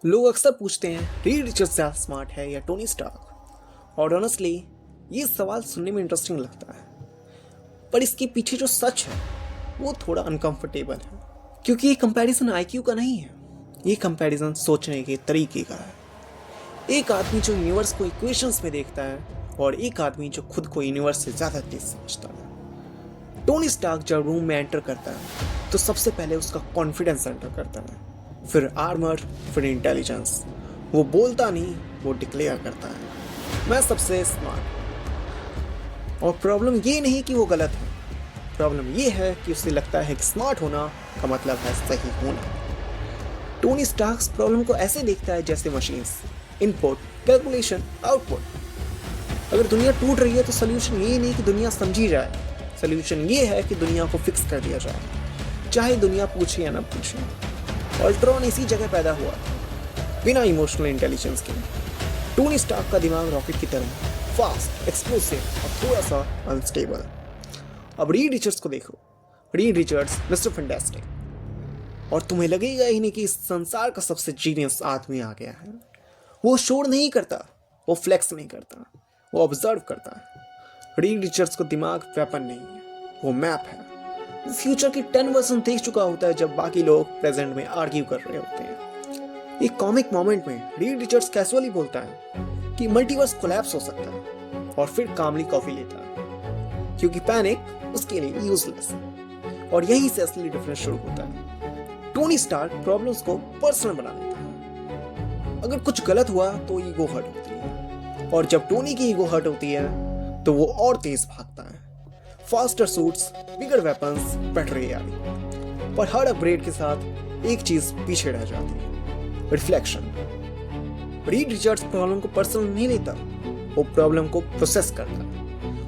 लोग अक्सर पूछते हैं रीड रिचर्ड्स ज़्यादा स्मार्ट है या टोनी स्टार्क। और ऑनेस्टली ये सवाल सुनने में इंटरेस्टिंग लगता है, पर इसके पीछे जो सच है वो थोड़ा अनकंफर्टेबल है। क्योंकि ये कंपैरिजन आईक्यू का नहीं है, ये कंपैरिजन सोचने के तरीके का है। एक आदमी जो यूनिवर्स को इक्वेशंस में देखता है और एक आदमी जो खुद को यूनिवर्स से ज़्यादा तेज समझता है। टोनी स्टार्क जब रूम में एंटर करता है तो सबसे पहले उसका कॉन्फिडेंस एंटर करता है, फिर आर्मर, फिर इंटेलिजेंस। वो बोलता नहीं, वो डिक्लेयर करता है, मैं सबसे स्मार्ट। और प्रॉब्लम ये नहीं कि वो गलत है, प्रॉब्लम ये है कि उसे लगता है कि स्मार्ट होना का मतलब है सही होना। टोनी स्टार्क प्रॉब्लम को ऐसे देखता है जैसे मशीन्स, इनपुट, कैलकुलेशन, आउटपुट। अगर दुनिया टूट रही है तो सोल्यूशन ये नहीं कि दुनिया समझी जाए, सोल्यूशन ये है कि दुनिया को फिक्स कर दिया जाए, चाहे दुनिया पूछे या ना पूछे। अल्ट्रॉन इसी जगह पैदा हुआ था, बिना इमोशनल इंटेलिजेंस के। टोनी स्टार्क का दिमाग रॉकेट की तरह फास्ट, एक्सप्लोसिव और थोड़ा सा अनस्टेबल। अब रीड रिचर्ड्स को देखो, रीड रिचर्ड्स मिस्टर फैंटास्टिक, और तुम्हें लगेगा ही नहीं कि इस संसार का सबसे जीनियस आदमी आ गया है। वो शोर नहीं करता, वो फ्लेक्स नहीं करता, वो ऑब्जर्व करता है। रीड रिचर्ड्स को दिमाग वेपन नहीं है, वो मैप है। वो फ्यूचर की 10 वर्जन देख चुका होता है जब बाकी लोग प्रेजेंट में आर्ग्यू कर रहे होते हैं। एक कॉमिक मोमेंट में रीड रिचर्ड्स कैजुअली बोलता है कि मल्टीवर्स कोलैप्स हो सकता है, और फिर कामली कॉफी लेता है, क्योंकि पैनिक उसके लिए यूजलेस है। और यहीं से असली डिफरेंस शुरू होता है। टोनी स्टार्क प्रॉब्लम्स को पर्सनल बना लेता है। अगर कुछ गलत हुआ तो ईगो हर्ट होती है, और जब टोनी की ईगो हर्ट होती है तो वो और तेज भागता है। फास्टर सूट्स, बिगर वेपन्स, बेटर एआई। पर हर अपग्रेड के साथ एक चीज पीछे रह जाती है, रिफ्लेक्शन। रीड रिचर्ड्स प्रॉब्लम को पर्सनल नहीं लेता, वो प्रॉब्लम को प्रोसेस करता है।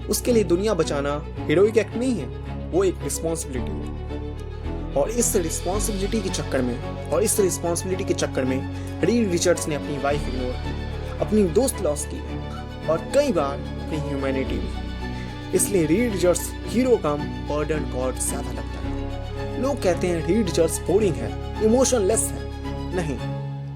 उसके लिए दुनिया बचाना हीरोइक एक्ट नहीं है, वो एक रिस्पॉन्सिबिलिटी है। और इस रिस्पॉन्सिबिलिटी के चक्कर में रीड रिचर्ड्स ने अपनी वाइफ इग्नोर की, अपनी दोस्त लॉस की, और कई बार अपनी ह्यूमैनिटी भी। इसलिए रीड रिचर्ड्स हीरो कम बर्डन गॉड ज्यादा लगता है। लोग कहते हैं रीड रिचर्ड्स बोरिंग है, इमोशनलेस है। नहीं,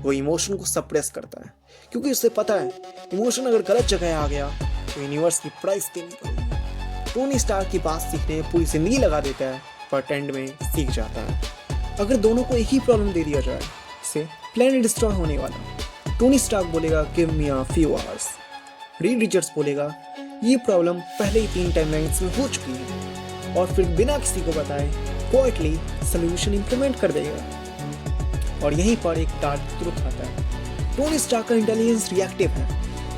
वो इमोशन को सप्रेस करता है, क्योंकि उसे पता है इमोशन अगर गलत जगह आ गया तो यूनिवर्स की प्राइस देनी पड़ेगी। टोनी स्टार्क की बात सीखने पूरी जिंदगी लगा देता है, पर एंड में सीख जाता है। अगर दोनों को एक ही प्रॉब्लम दे दिया जाए, से प्लेनेट डिस्ट्रॉय होने वाला, टोनी स्टार्क बोलेगा give me a few hours. Reed Richards बोलेगा ये प्रॉब्लम पहले ही 3 टाइमलाइंस में हो चुकी है, और फिर बिना किसी को बताए क्वाइटली सॉल्यूशन इंप्लीमेंट कर देगा। और यहीं पर एक डार्क ट्रुथ आता है। टोनी स्टार्क का इंटेलिजेंस रिएक्टिव है,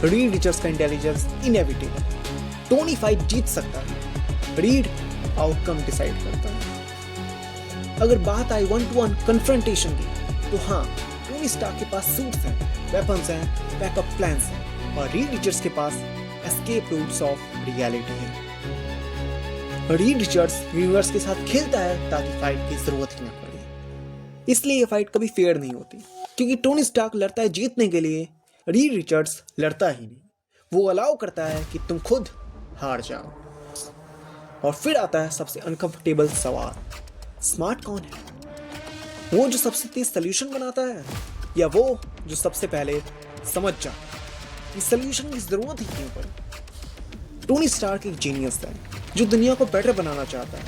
रीड रिचर्ड्स का इंटेलिजेंस इनएविटेबल। टोनी फाइट जीत सकता है, रीड आउटकम डिसाइड करता है। अगर बात आई 1-to-1 कन्फ्रंटेशन की, तो हाँ, टोनी स्टार्क के पास सूट्स हैं, वेपन्स हैं, बैकअप प्लान्स हैं, और रीड रिचर्ड्स के पास एस्केप रूट्स ऑफ रियलिटी है। रीड रिचर्ड्स यूनिवर्स के साथ खेलता है ताकि फाइट की जरूरत ही ना पड़े। इसलिए ये फाइट कभी फेयर नहीं होती, क्योंकि टोनी स्टार्क लड़ता है जीतने के लिए, रीड रिचर्ड्स लड़ता ही नहीं। वो अलाउ करता है कि तुम खुद हार जाओ। और फिर आता है सबसे अनकंफर्टेबल सवाल, स्मार्ट कौन है? वो जो सबसे तेज सोल्यूशन बनाता है, या वो जो सबसे पहले समझ जाता है कि सोल्यूशन की जरूरत ही क्यों पड़ी? टोनी स्टार्क एक जीनियस है जो दुनिया को बेटर बनाना चाहता है,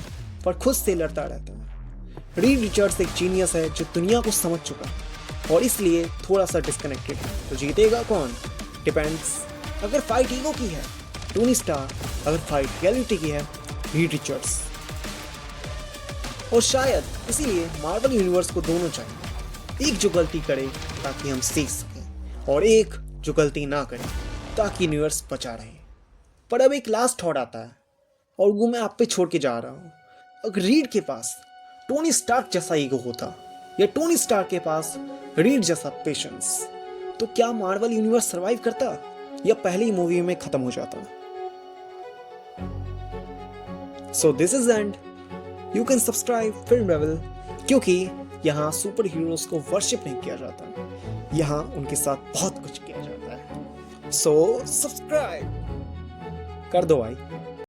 पर खुद से लड़ता रहता है। रीड रिचर्ड्स एक जीनियस है जो दुनिया को समझ चुका है और इसलिए थोड़ा सा डिस्कनेक्टेड है। तो जीतेगा कौन? डिपेंड्स। अगर फाइट ईगो की है, टोनी स्टार्क। अगर फाइट रियलिटी की है, रीड रिचर्ड्स। और शायद इसीलिए मार्वल यूनिवर्स को दोनों चाहिए, एक जो गलती करे ताकि हम सीख सकें, और एक जो गलती ना करे ताकि यूनिवर्स बचा रहे। पर अब एक लास्ट थॉट आता है, और वो मैं आप पे छोड़ के जा रहा हूँ। अगर रीड के पास टोनी स्टार्क जैसा ईगो होता, या टोनी स्टार्क के पास रीड जैसा पेशेंस, तो क्या मार्वल यूनिवर्स सरवाइव करता, या पहली मूवी में खत्म हो जाता? So this is end. You can subscribe film रेवल, क्योंकि यहाँ सुपर हीरोज को वर्शिप नहीं किया जाता, यहाँ उनके साथ बहुत कुछ किया जाता है। सो सब्सक्राइब कर दो भाई।